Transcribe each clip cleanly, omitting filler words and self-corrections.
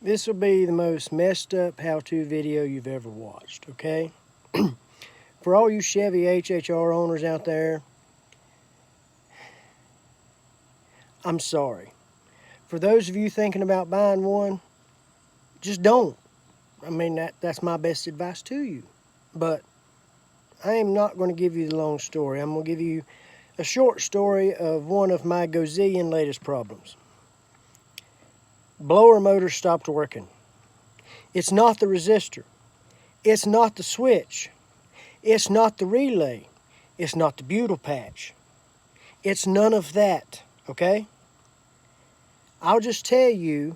This will be the most messed up how-to video you've ever watched, okay? For all you Chevy HHR owners out there, I'm sorry. For those of you thinking about buying one, just don't. I mean, that's my best advice to you. But I am not going to give you the long story. I'm going to give you a short story of one of my gazillion latest problems. Blower motor stopped working. It's not the resistor. It's not the switch. It's not the relay. It's not the butyl patch. It's none of that, okay? I'll just tell you,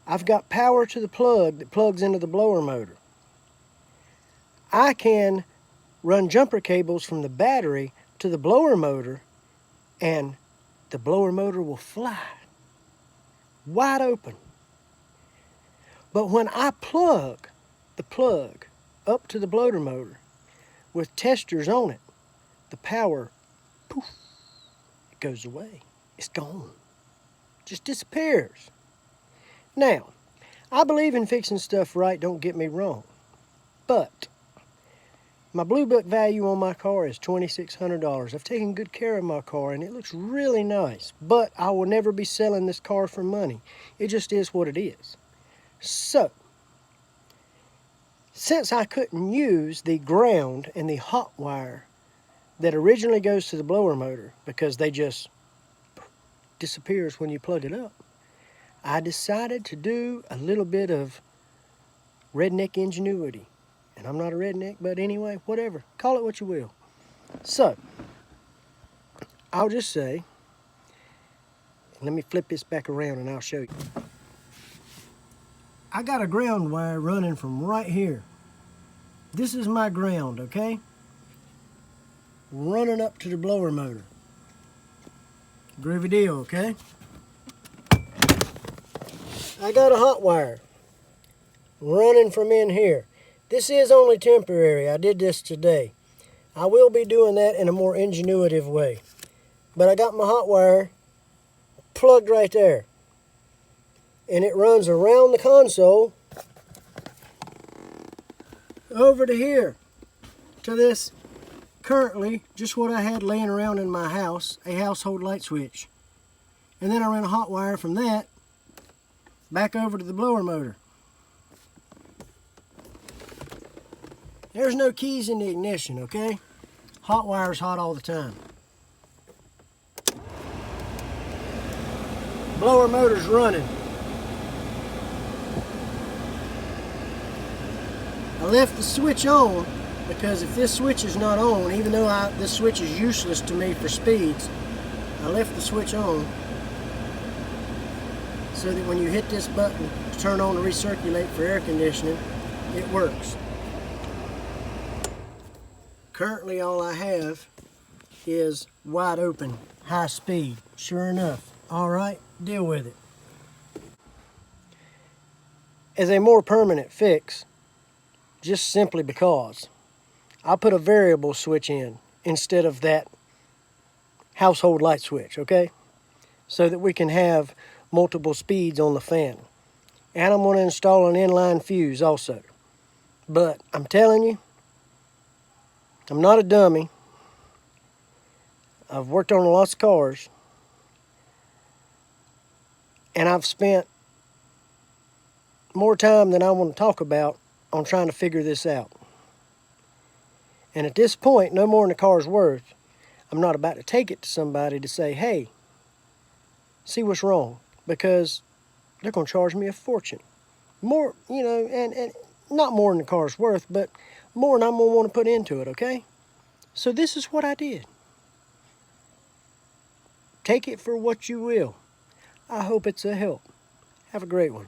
I've got power to the plug that plugs into the blower motor. I can run jumper cables from the battery to the blower motor, and the blower motor will fly wide open. But when I plug the plug up to the blower motor with testers on it, the power, poof, it goes away. It's gone. Just disappears. Now, I believe in fixing stuff right, don't get me wrong. But my Blue Book value on my car is $2,600. I've taken good care of my car and it looks really nice. But I will never be selling this car for money. It just is what it is. So, since I couldn't use the ground and the hot wire that originally goes to the blower motor because they just disappears when you plug it up, I decided to do a little bit of redneck ingenuity. And I'm not a redneck, but anyway, whatever. Call it what you will. So, I'll just say, let me flip this back around and I'll show you. I got a ground wire running from right here. This is my ground, okay? Running up to the blower motor. Groovy deal, okay? I got a hot wire running from in here. This is only temporary. I did this today. I will be doing that in a more ingenuitive way. But I got my hot wire plugged right there. And it runs around the console over to here, to this currently just what I had laying around in my house, a household light switch. And then I ran a hot wire from that back over to the blower motor. There's no keys in the ignition, okay? Hot wire's hot all the time. Blower motor's running. I left the switch on because if this switch is not on, even though this switch is useless to me for speeds, I left the switch on so that when you hit this button to turn on to recirculate for air conditioning, it works. Currently all I have is wide open, high speed. Sure enough. Alright, deal with it. As a more permanent fix, just simply because, I put a variable switch in instead of that household light switch, okay? So that we can have multiple speeds on the fan. And I'm going to install an inline fuse also. But I'm telling you, I'm not a dummy. I've worked on lots of cars. And I've spent more time than I want to talk about on trying to figure this out. And at this point, no more than the car's worth, I'm not about to take it to somebody to say, hey, see what's wrong, because they're going to charge me a fortune. More, you know, and not more than the car's worth, but more than I'm going to want to put into it, okay? So this is what I did. Take it for what you will. I hope it's a help. Have a great one.